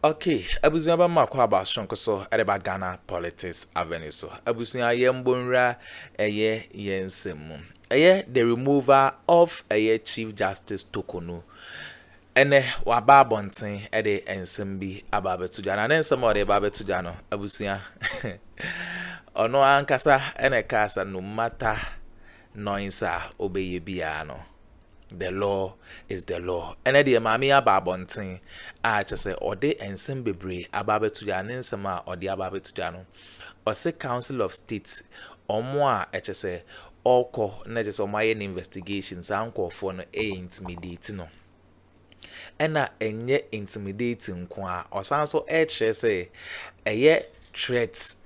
Okay, abusunya ba makwa abasonko so edeba Ghana Politics Avenue so. Abusunya yembonra eye yensem. Eye the removal of eye Chief Justice Torkornoo. Ene waba bonten ede ensem bi ababetuja na ensem ode ababetuja no abusunya. Ono ankasa ene kasa no matter noinsa obeye bia no. The law is the law. Ene de mami ababonten a chese ode ensem bebre ababetuja ne ensem a ode ababetuja no. Ose Council of State omo a chese oko na chese omo aye investigations ankofo no intimidate no. Ena enye intimidating kwa osanso chere say eye threats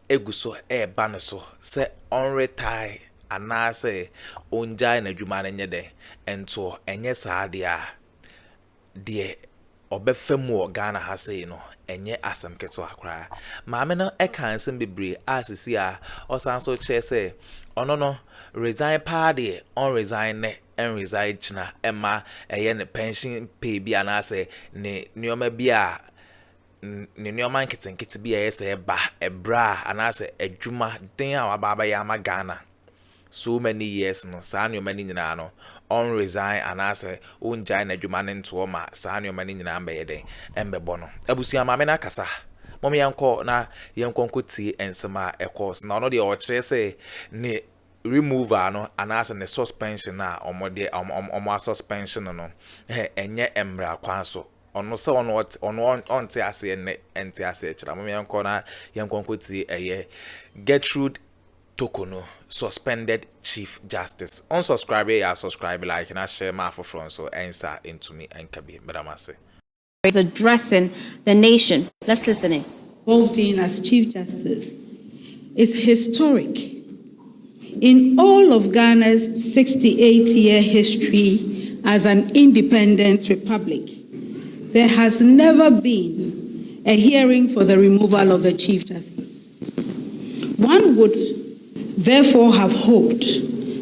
eguso ba no so se on retire anase onjai na dwuma na nye de ento enye saade a de obefemu Ghana ha sei no enye asem keto akra maame no kan sem bebre asisi a osanso chere say ono no resign party on resign ne and resign china emma eye ne pension pay bi anase ne nioma bi a ne nioma nketenkete bi ese ba ebra anase adwuma den a wababa ya ma Ghana so many years no saa nioma ni nyina no on resign anase unjai na adwuma ne nto ma saa nioma ni nyina mbe den embebo no abusia maame na kasa mom yanko na yanko nkotie ensema ekos na ono de o kire se ne removal no anase ne suspension na omo suspension no enye emra kwanso ono se ono onte ase ne ente ase kira mom yanko na yanko nkotie eye Gertrude Torkornoo suspended Chief Justice. Unsubscribe, ya subscribe, like, and share my for so answer into me and Kabi. Madamase is addressing the nation. Let's listen in. Involved in as Chief Justice is historic. In all of Ghana's 68-year history as an independent republic, there has never been a hearing for the removal of the Chief Justice. One would therefore have hoped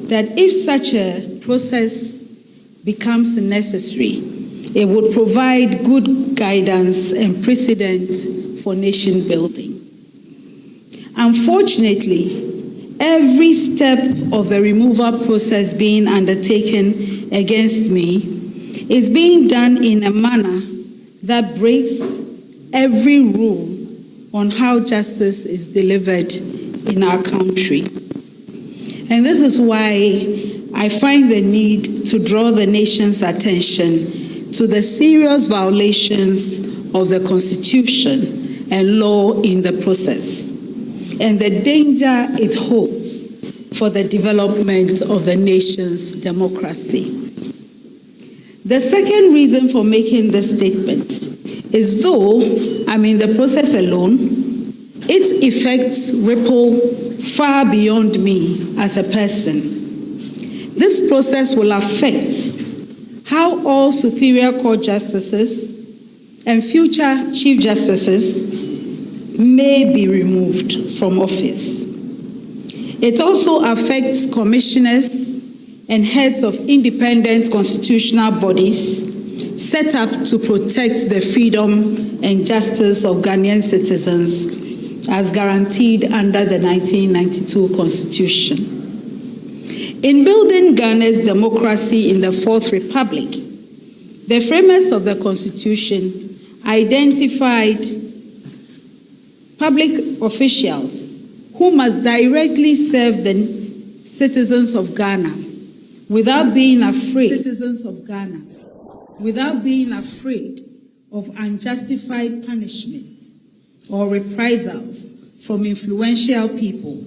that if such a process becomes necessary, it would provide good guidance and precedent for nation building. Unfortunately, every step of the removal process being undertaken against me is being done in a manner that breaks every rule on how justice is delivered in our country. And this is why I find the need to draw the nation's attention to the serious violations of the Constitution and law in the process, and the danger it holds for the development of the nation's democracy. The second reason for making this statement is, though I'm in the process alone, its effects ripple far beyond me as a person. This process will affect how all Superior Court justices and future Chief Justices may be removed from office. It also affects commissioners and heads of independent constitutional bodies set up to protect the freedom and justice of Ghanaian citizens as guaranteed under the 1992 Constitution. In building Ghana's democracy in the Fourth Republic, the framers of the Constitution identified public officials who must directly serve the citizens of Ghana without being afraid of unjustified punishment or reprisals from influential people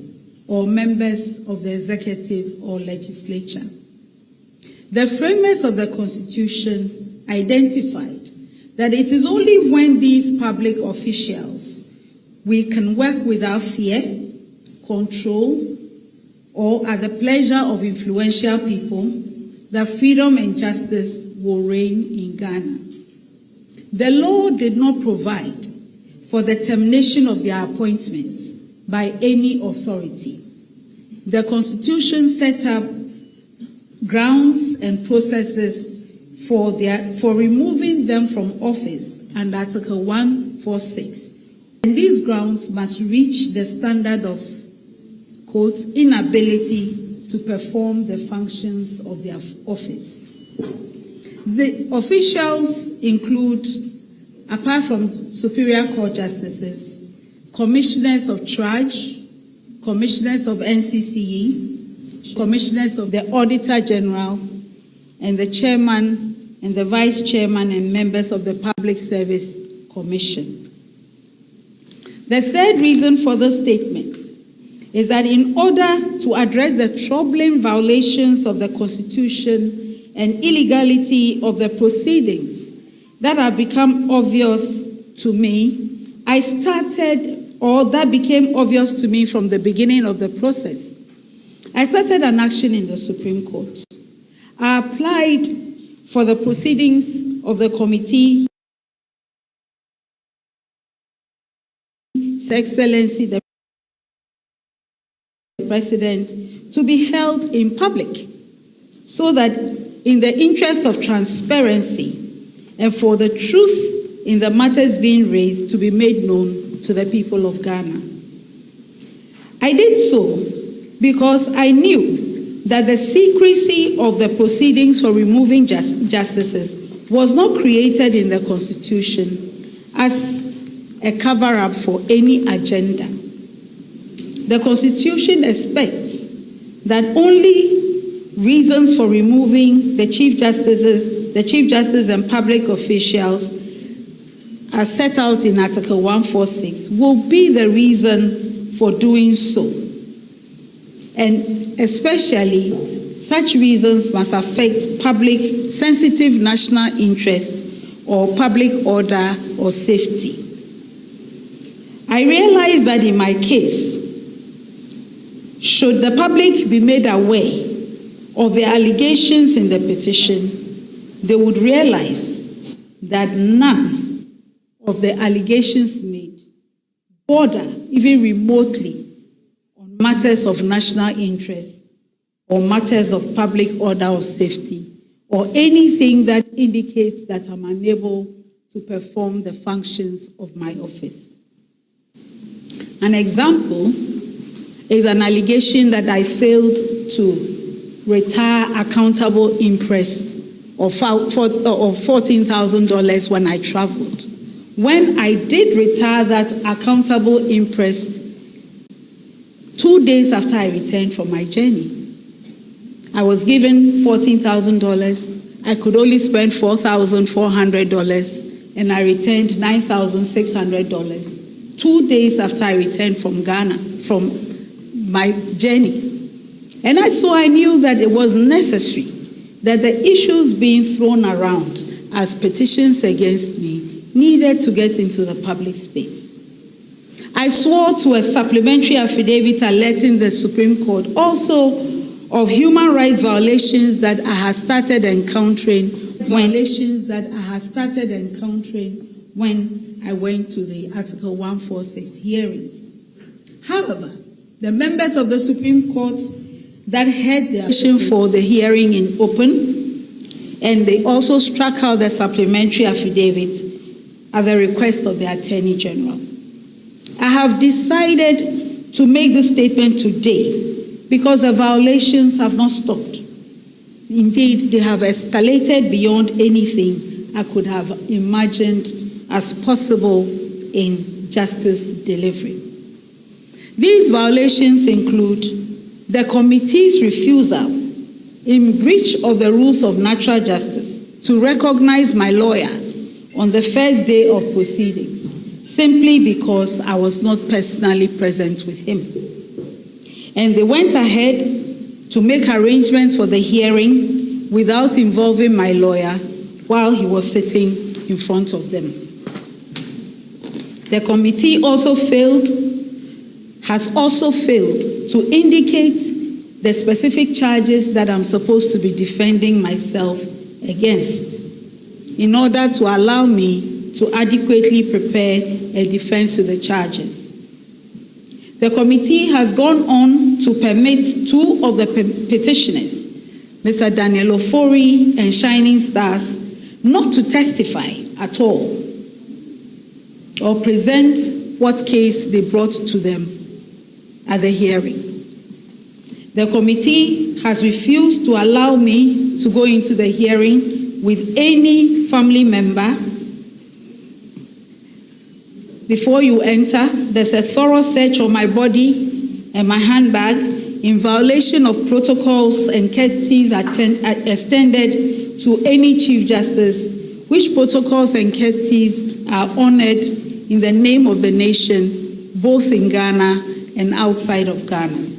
or members of the executive or legislature. The framers of the Constitution identified that it is only when these public officials we can work without fear, control, or at the pleasure of influential people that freedom and justice will reign in Ghana. The law did not provide for the termination of their appointments by any authority. The Constitution set up grounds and processes for removing them from office under Article 146. And these grounds must reach the standard of, quote, inability to perform the functions of their office. The officials include, apart from Superior Court justices, commissioners of charge, commissioners of NCCE, commissioners of the Auditor General, and the chairman and the vice chairman and members of the Public Service Commission. The third reason for this statement is that in order to address the troubling violations of the Constitution and illegality of the proceedings that have become obvious to me, that became obvious to me from the beginning of the process. I started an action in the Supreme Court. I applied for the proceedings of the committee, His Excellency the President, to be held in public, so that in the interest of transparency and for the truth in the matters being raised to be made known to the people of Ghana. I did so because I knew that the secrecy of the proceedings for removing justices was not created in the Constitution as a cover-up for any agenda. The Constitution expects that only reasons for removing the Chief Justice and public officials as set out in Article 146 will be the reason for doing so. And especially, such reasons must affect public sensitive national interest or public order or safety. I realize that in my case, should the public be made aware of the allegations in the petition, they would realize that none of the allegations made border even remotely on matters of national interest or matters of public order or safety or anything that indicates that I'm unable to perform the functions of my office. An example is an allegation that I failed to retire accountable interest of $14,000 when I traveled. When I did retire that accountable interest 2 days after I returned from my journey, I was given $14,000. I could only spend $4,400, and I returned $9,600 2 days after I returned from Ghana, from my journey. And so I knew that it was necessary that the issues being thrown around as petitions against me needed to get into the public space. I swore to a supplementary affidavit alerting the Supreme Court also of human rights violations that I had started encountering when I went to the Article 146 hearings. However, the members of the Supreme Court that had the action for the hearing in open, and they also struck out the supplementary affidavit at the request of the Attorney General. I have decided to make this statement today because the violations have not stopped. Indeed, they have escalated beyond anything I could have imagined as possible in justice delivery. These violations include the committee's refusal, in breach of the rules of natural justice, to recognize my lawyer on the first day of proceedings, simply because I was not personally present with him. And they went ahead to make arrangements for the hearing without involving my lawyer while he was sitting in front of them. The committee has also failed to indicate the specific charges that I'm supposed to be defending myself against in order to allow me to adequately prepare a defense to the charges. The committee has gone on to permit two of the petitioners, Mr. Daniel Ofori and Shining Stars, not to testify at all or present what case they brought to them at the hearing. The committee has refused to allow me to go into the hearing with any family member. Before you enter, there's a thorough search of my body and my handbag in violation of protocols and courtesies extended to any Chief Justice, which protocols and courtesies are honored in the name of the nation, both in Ghana and outside of Ghana.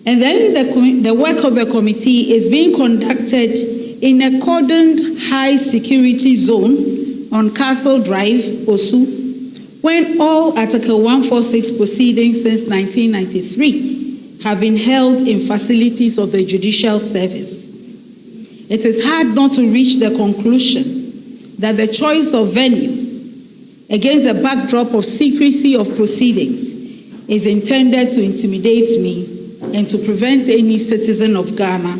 And then the work of the committee is being conducted in a cordoned high security zone on Castle Drive, Osu, when all Article 146 proceedings since 1993 have been held in facilities of the judicial service. It is hard not to reach the conclusion that the choice of venue against the backdrop of secrecy of proceedings is intended to intimidate me and to prevent any citizen of Ghana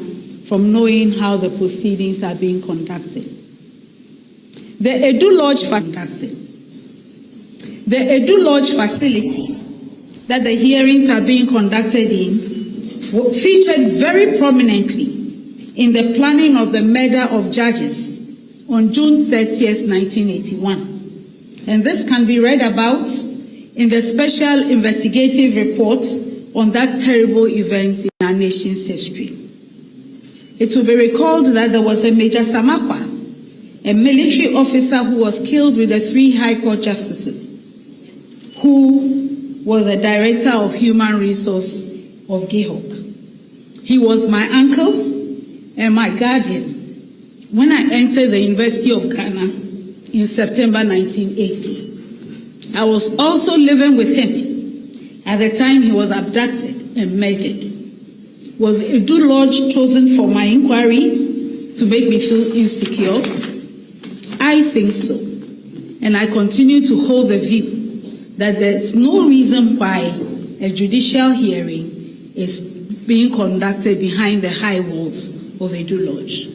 from knowing how the proceedings are being conducted. The Addo Lodge facility that the hearings are being conducted in featured very prominently in the planning of the murder of judges on June 30th, 1981. And this can be read about in the special investigative report on that terrible event in our nation's history. It will be recalled that there was a Major Samakwa, a military officer who was killed with the 3 High Court justices, who was a director of human resource of GIHOC. He was my uncle and my guardian when I entered the University of Ghana in September 1980. I was also living with him at the time he was abducted and murdered. Was the Addo Lodge chosen for my inquiry to make me feel insecure? I think so. And I continue to hold the view that there's no reason why a judicial hearing is being conducted behind the high walls of Addo Lodge.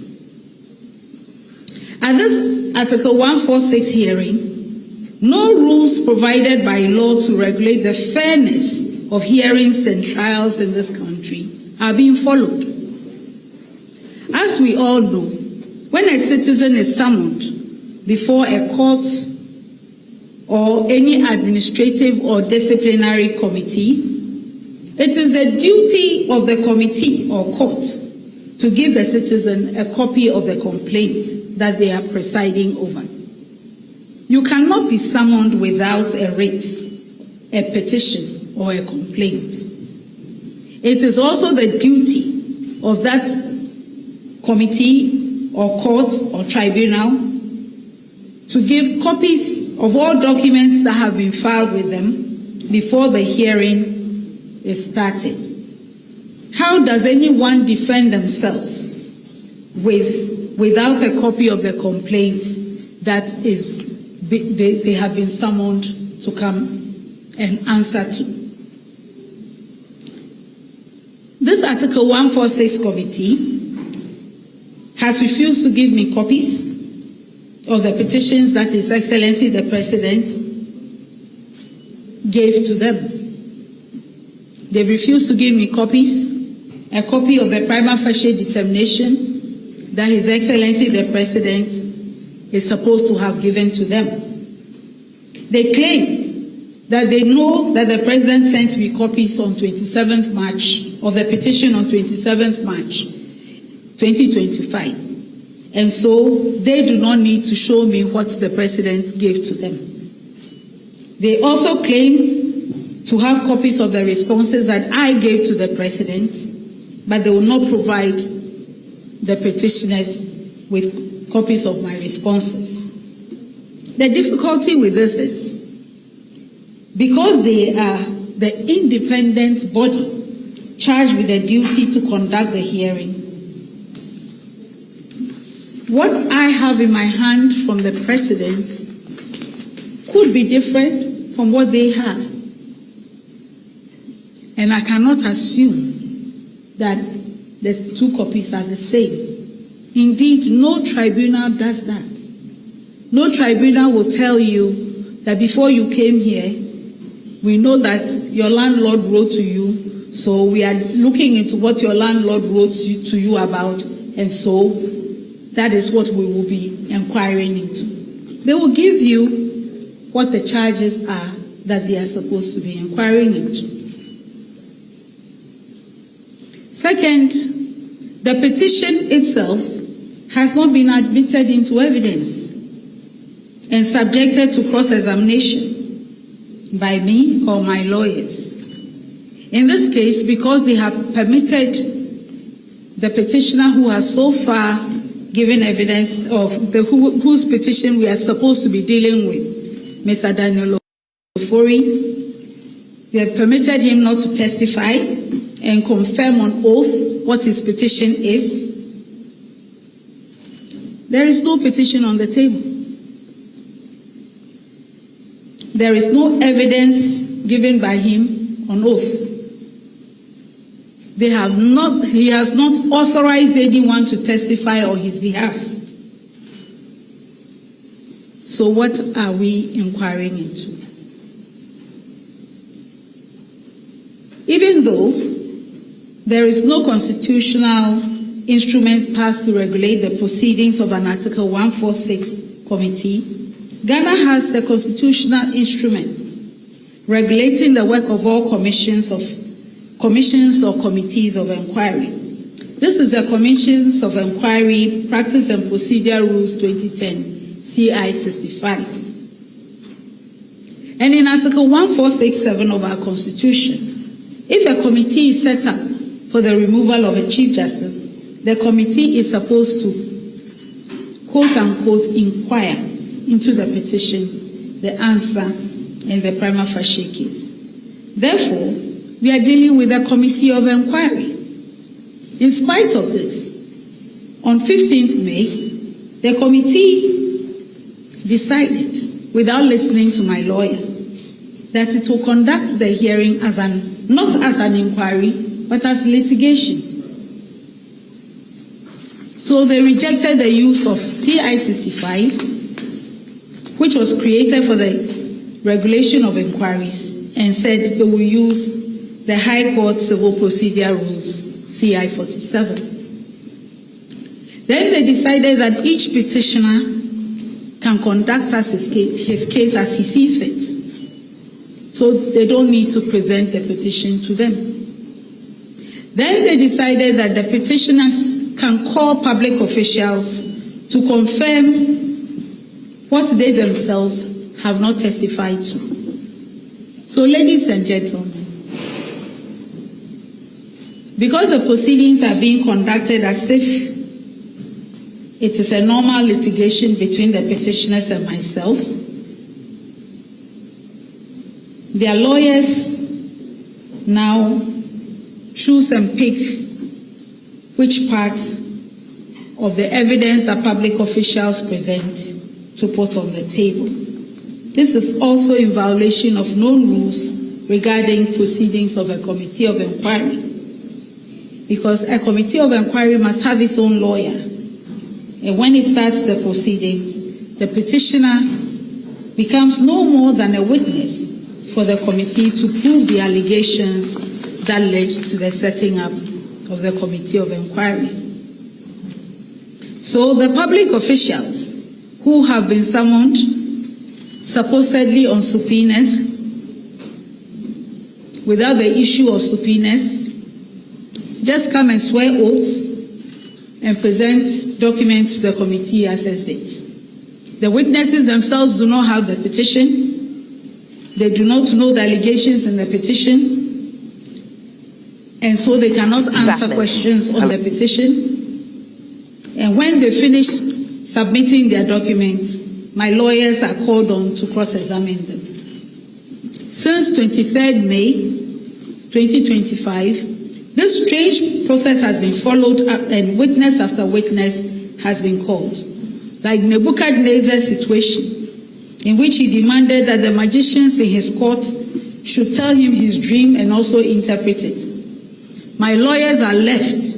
At this Article 146 hearing, no rules provided by law to regulate the fairness of hearings and trials in this country are being followed. As we all know, when a citizen is summoned before a court or any administrative or disciplinary committee, it is the duty of the committee or court to give the citizen a copy of the complaint that they are presiding over. You cannot be summoned without a writ, a petition, or a complaint. It is also the duty of that committee or court or tribunal to give copies of all documents that have been filed with them before the hearing is started. How does anyone defend themselves without a copy of the complaint that they have been summoned to come and answer to? This Article 146 committee has refused to give me copies of the petitions that His Excellency the President gave to them. They refused to give me a copy of the prima facie determination that His Excellency the President is supposed to have given to them. They claim that they know that the President sent me copies on 27th March of the petition on 27th March 2025. And so they do not need to show me what the President gave to them. They also claim to have copies of the responses that I gave to the President, but they will not provide the petitioners with copies of my responses. The difficulty with this is, because they are the independent body charged with the duty to conduct the hearing, what I have in my hand from the President could be different from what they have. And I cannot assume that the two copies are the same. Indeed, no tribunal does that. No tribunal will tell you that before you came here, we know that your landlord wrote to you, so we are looking into what your landlord wrote to you about, and so that is what we will be inquiring into. They will give you what the charges are that they are supposed to be inquiring into. Second, the petition itself has not been admitted into evidence and subjected to cross-examination by me or my lawyers. In this case, because they have permitted the petitioner who has so far given evidence of whose petition we are supposed to be dealing with, Mr. Daniel Ofori, they have permitted him not to testify and confirm on oath what his petition is. There is no petition on the table. There is no evidence given by him on oath. He has not authorized anyone to testify on his behalf. So what are we inquiring into? Even though there is no constitutional instrument passed to regulate the proceedings of an Article 146 committee, Ghana has a constitutional instrument regulating the work of all commissions or committees of inquiry. This is the Commissions of Inquiry Practice and Procedure Rules 2010, CI 65. And in Article 1467 of our Constitution, if a committee is set up for the removal of a Chief Justice, the committee is supposed to, quote-unquote, inquire into the petition, the answer, and the prima facie case. Therefore, we are dealing with a committee of inquiry. In spite of this, on 15th May, the committee decided, without listening to my lawyer, that it will conduct the hearing not as an inquiry, but as litigation. So they rejected the use of CI 65, which was created for the regulation of inquiries, and said they will use the High Court Civil Procedure Rules, CI 47. Then they decided that each petitioner can conduct his case as he sees fit. So they don't need to present the petition to them. Then they decided that the petitioners can call public officials to confirm what they themselves have not testified to. So, ladies and gentlemen, because the proceedings are being conducted as if it is a normal litigation between the petitioners and myself, their lawyers now choose and pick which parts of the evidence that public officials present to put on the table. This is also in violation of known rules regarding proceedings of a committee of inquiry, because a committee of inquiry must have its own lawyer, and when it starts the proceedings, the petitioner becomes no more than a witness for the committee to prove the allegations that led to the setting up of the committee of inquiry. So the public officials who have been summoned supposedly on subpoenas without the issue of subpoenas just come and swear oaths and present documents to the committee as exhibits. The witnesses themselves do not have the petition. They do not know the allegations in the petition, and so they cannot answer questions on the petition. And when they finish submitting their documents, my lawyers are called on to cross-examine them. Since 23rd May 2025, this strange process has been followed up, and witness after witness has been called, like Nebuchadnezzar's situation, in which he demanded that the magicians in his court should tell him his dream and also interpret it. My lawyers are left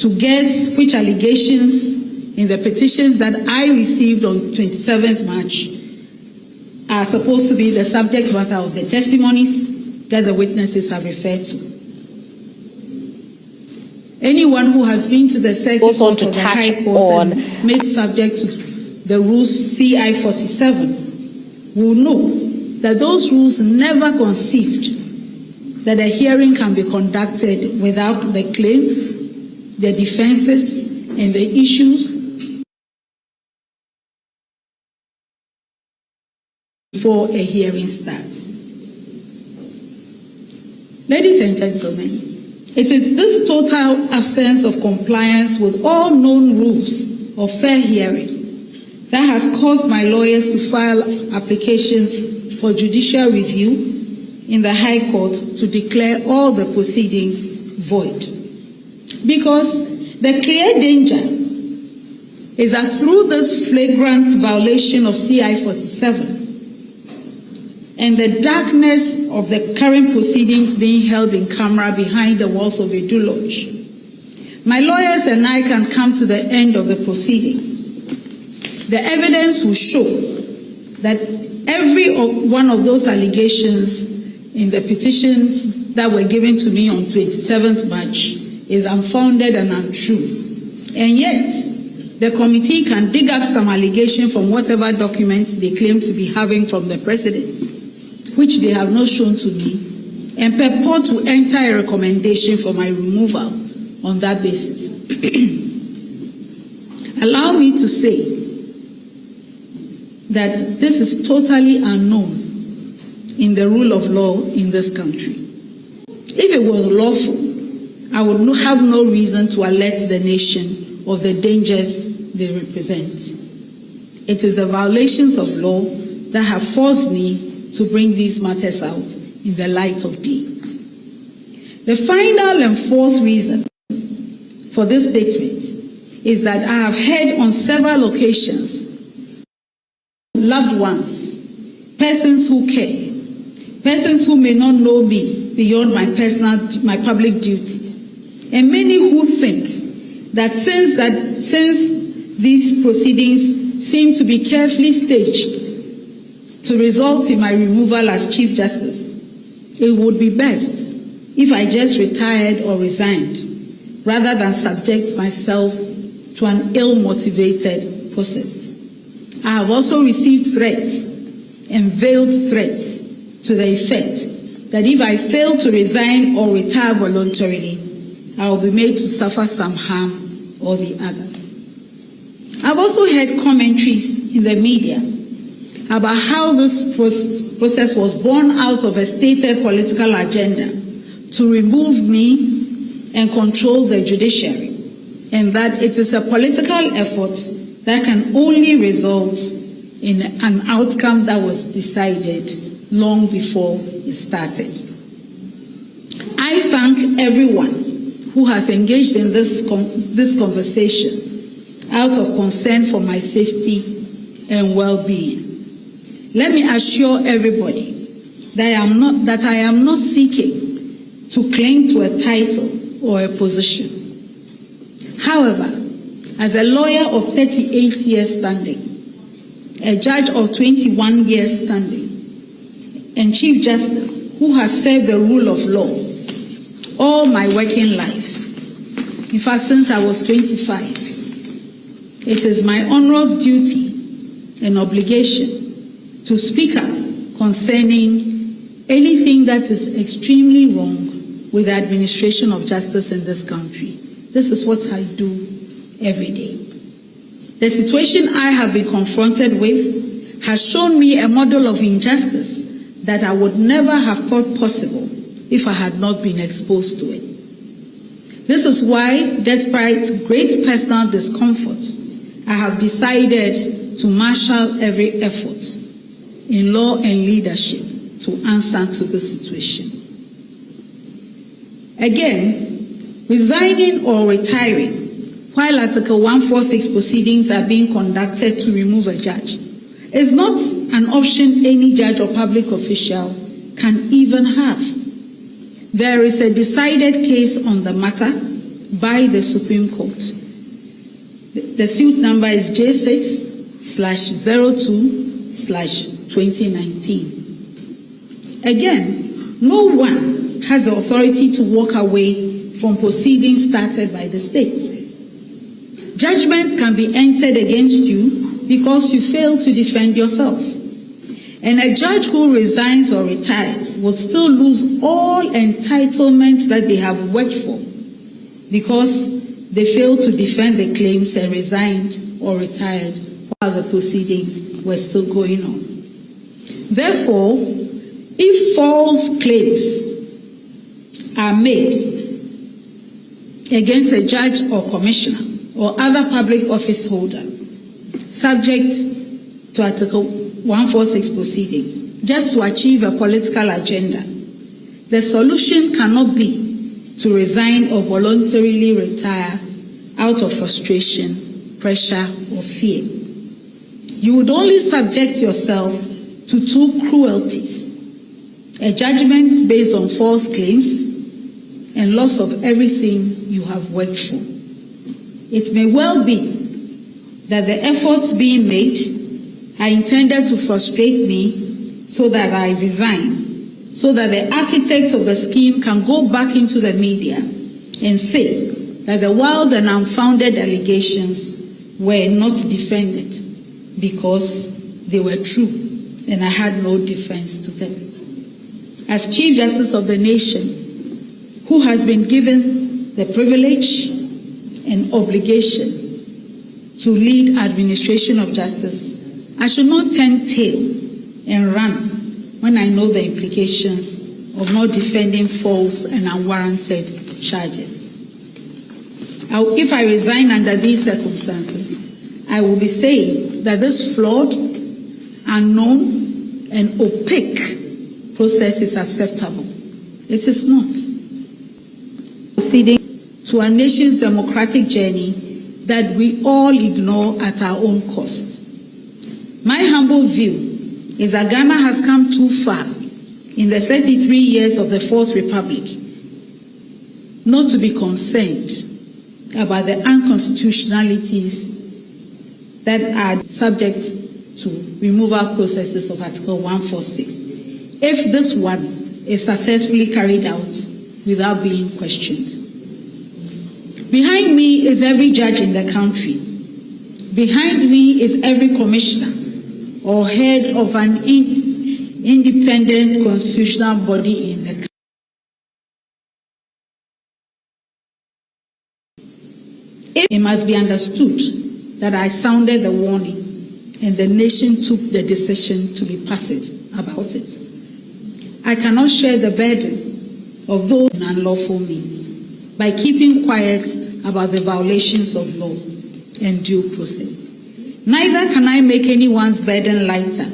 to guess which allegations in the petitions that I received on 27th March are supposed to be the subject matter of the testimonies that the witnesses have referred to. Anyone who has been to the Circuit Court of the High Court and made subject to the rules CI 47 will know that those rules never conceived that a hearing can be conducted without the claims, the defenses, and the issues before a hearing starts. Ladies and gentlemen, it is this total absence of compliance with all known rules of fair hearing that has caused my lawyers to file applications for judicial review in the High Court to declare all the proceedings void. Because the clear danger is that through this flagrant violation of CI 47 and the darkness of the current proceedings being held in camera behind the walls of Addo Lodge, my lawyers and I can come to the end of the proceedings. The evidence will show that every one of those allegations in the petitions that were given to me on 27th March is unfounded and untrue. And yet, the committee can dig up some allegation from whatever documents they claim to be having from the president, which they have not shown to me, and purport to enter a recommendation for my removal on that basis. Allow me to say that this is totally unknown in the rule of law in this country. If it was lawful, I would have no reason to alert the nation of the dangers they represent. It is the violations of law that have forced me to bring these matters out in the light of day. The final and fourth reason for this statement is that I have heard on several occasions loved ones, persons who care, persons who may not know me beyond my public duties, and many who think that since these proceedings seem to be carefully staged to result in my removal as Chief Justice, it would be best if I just retired or resigned rather than subject myself to an ill-motivated process. I have also received threats and veiled threats to the effect that if I fail to resign or retire voluntarily, I will be made to suffer some harm or the other. I've also heard commentaries in the media about how this process was born out of a stated political agenda to remove me and control the judiciary, and that it is a political effort that can only result in an outcome that was decided long before it started. I thank everyone who has engaged in this conversation out of concern for my safety and well-being. Let me assure everybody that I am not seeking to cling to a title or a position. However, as a lawyer of 38 years standing, a judge of 21 years standing, and Chief Justice who has served the rule of law all my working life, in fact since I was 25, it is my onerous duty and obligation to speak up concerning anything that is extremely wrong with the administration of justice in this country. This is what I do every day. The situation I have been confronted with has shown me a model of injustice that I would never have thought possible if I had not been exposed to it. This is why, despite great personal discomfort, I have decided to marshal every effort in law and leadership to answer to this situation. Again, resigning or retiring while Article 146 proceedings are being conducted to remove a judge is not an option any judge or public official can even have. There is a decided case on the matter by the Supreme Court. The suit number is J6/02 2/2019. Again, no one has the authority to walk away from proceedings started by the state. Judgment can be entered against you because you fail to defend yourself. And a judge who resigns or retires will still lose all entitlements that they have worked for because they failed to defend the claims and resigned or retired while the proceedings were still going on. Therefore, if false claims are made against a judge or commissioner or other public office holder subject to Article 146 proceedings, just to achieve a political agenda, the solution cannot be to resign or voluntarily retire out of frustration, pressure, or fear. You would only subject yourself to two cruelties: a judgment based on false claims and loss of everything you have worked for. It may well be that the efforts being made are intended to frustrate me so that I resign, so that the architects of the scheme can go back into the media and say that the wild and unfounded allegations were not defended because they were true and I had no defense to them. As Chief Justice of the nation, who has been given the privilege and obligation to lead administration of justice, I should not turn tail and run when I know the implications of not defending false and unwarranted charges. If I resign under these circumstances, I will be saying that this flawed, unknown, and opaque process is acceptable. It is not. Proceeding to our nation's democratic journey that we all ignore at our own cost. My humble view is that Ghana has come too far in the 33 years of the Fourth Republic not to be concerned about the unconstitutionalities that are subject to removal processes of Article 146, if this one is successfully carried out without being questioned. Behind me is every judge in the country. Behind me is every commissioner or head of an independent constitutional body in the country. It must be understood that I sounded the warning and the nation took the decision to be passive about it. I cannot share the burden of those in unlawful means by keeping quiet about the violations of law and due process. Neither can I make anyone's burden lighter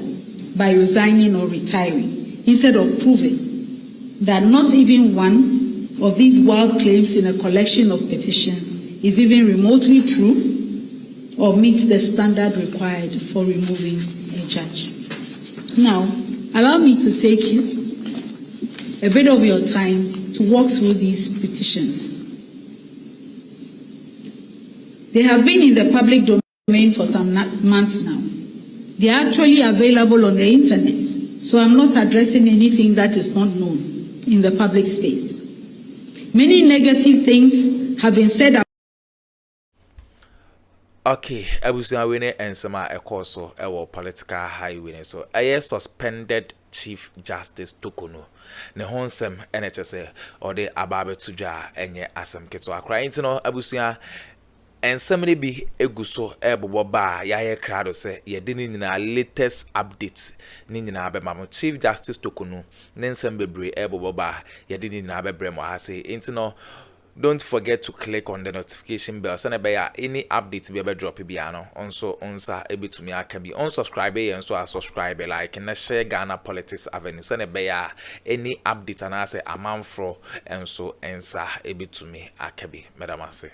by resigning or retiring, instead of proving that not even one of these wild claims in a collection of petitions is even remotely true or meets the standard required for removing a judge. Now, allow me to take you a bit of your time to walk through these petitions. They have been in the public domain for some months now. They are actually available on the internet, so I'm not addressing anything that is not known in the public space. Many negative things have been said. Okay, abusuya wene ensema ekoso ewo political highway so aye suspended Chief Justice Torkornoo ne honsem NHS or the ababe tudwa enye asem keto akra intino abusuya ensemre bi eguso ebobo ba yaye krado se ye de nyina latest updates ni nyina be mamo Chief Justice Torkornoo ne ensem bebre ebobo ba ye de nyina be bremo ha se intino. Don't forget to click on the notification bell. Send any updates be able drop biano. Also, onsa able to me can unsubscribe and so subscribe like and share Ghana Politics Avenue. Send any update and I say a man fro and so ensa able to me akabi. Madam I say.